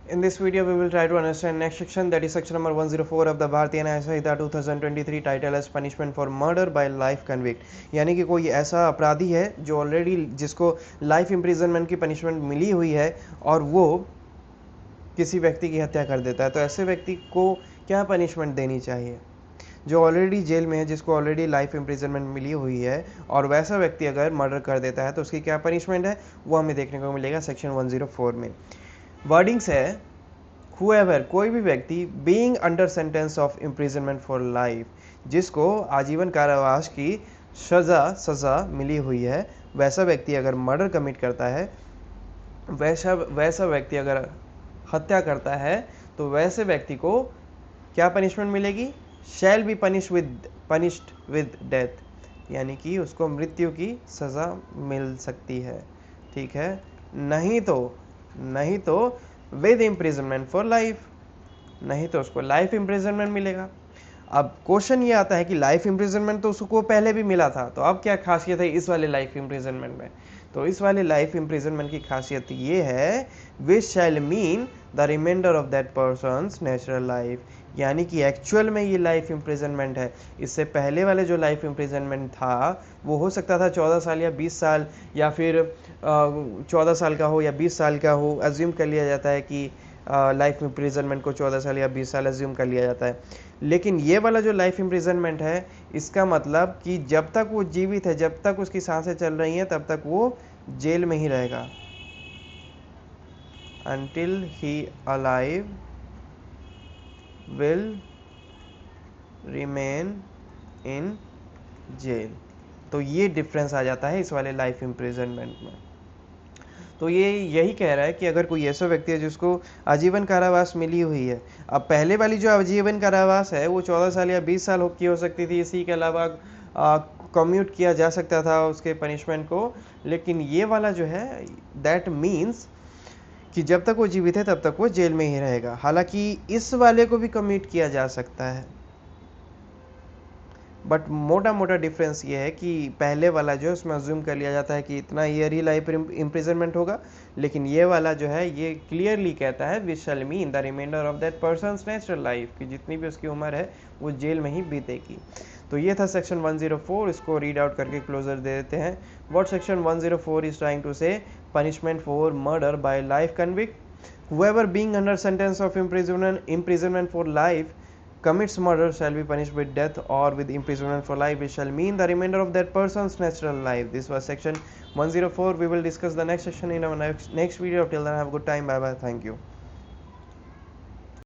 In this video, we will try to understand next section, that is section number 104 of the Bharatiya Nyaya Samhita 2023, title as punishment for murder by life convict. यानी कि कोई ऐसा अपराधी है जो already जिसको life imprisonment की punishment मिली हुई है और वो किसी व्यक्ति की हत्या कर देता है, तो ऐसे व्यक्ति को क्या पनिशमेंट देनी चाहिए? जो ऑलरेडी जेल में है, जिसको ऑलरेडी लाइफ इम्प्रिजनमेंट मिली हुई है, और वैसा व्यक्ति अगर मर्डर कर देता है तो उसकी क्या पनिशमेंट है, वो हमें देखने को मिलेगा सेक्शन 104 में। वर्डिंग्स है whoever, कोई भी व्यक्ति being under sentence of imprisonment for life, जिसको आजीवन कारावास की सज़ा मिली हुई है, वैसा व्यक्ति अगर मर्डर कमिट करता है, वैसा व्यक्ति अगर हत्या करता है, तो वैसे व्यक्ति को क्या पनिशमेंट मिलेगी? Shall be punished with death, यानी कि उसको मृत्यु की सज़ा मिल सकती है। ठीक है, नहीं तो विद इम्प्रिजनमेंट फॉर लाइफ, नहीं तो उसको लाइफ इम्प्रिजनमेंट मिलेगा। अब क्वेश्चन ये आता है कि लाइफ इम्प्रिजनमेंट तो उसको पहले भी मिला था, तो अब क्या खासियत है इस वाले लाइफ इम्प्रिजनमेंट में? तो इस वाले लाइफ इम्प्रिजनमेंट की खासियत ये है, which shall mean the reminder of that person's natural life, यानी कि एक्चुअल में ये लाइफ इम्प्रिजनमेंट है। इससे पहले वाले जो लाइफ इम्प्रिजनमेंट था वो हो सकता था 14 साल या 20 साल, या फिर 14 साल का हो या 20 साल का हो। अज्यूम कर लिया जाता है कि लाइफ इम्प्रिजनमेंट को 14 साल या 20 साल अज्यूम कर लिया जाता है। लेकिन ये वाला जो लाइफ इम्प्रिजनमेंट है, इसका मतलब कि जब तक वो जीवित है, जब तक उसकी सांसें चल रही हैं, तब तक वो जेल में ही रहेगा। until he alive will remain in jail। तो ये डिफरेंस आ जाता है इस वाले लाइफ इम्प्रिजनमेंट में। तो ये यही कह रहा है कि अगर कोई ऐसा व्यक्ति है जिसको आजीवन कारावास मिली हुई है, अब पहले वाली जो आजीवन कारावास है वो 14 साल या 20 साल की हो सकती थी, इसी के अलावा कम्यूट किया जा सकता था उसके पनिशमेंट को। लेकिन ये वाला जो है, दैट मीन्स कि जब तक वो जीवित है तब तक वो जेल में ही रहेगा। हालांकि इस वाले को भी कम्यूट किया जा सकता है, बट मोटा डिफरेंस ये है कि पहले वाला जो है उसमें अज्यूम कर लिया जाता है कि इतना ईयर ही लाइफ इम्प्रिजनमेंट होगा, लेकिन ये वाला जो है ये क्लियरली कहता है which shall mean the reminder of that person's natural life, कि जितनी भी उसकी उम्र है वो जेल में ही बीतेगी। तो ये था सेक्शन 104, इसको रीड आउट करके क्लोजर दे देते हैं। What section 104 is trying to say, punishment for murder by life convict, whoever being under sentence of imprisonment for life commits murder shall be punished with death or with imprisonment for life, which shall mean the remainder of that person's natural life. This was section 104. We will discuss the next section in our next video. Till then, have a good time. Bye bye. Thank you.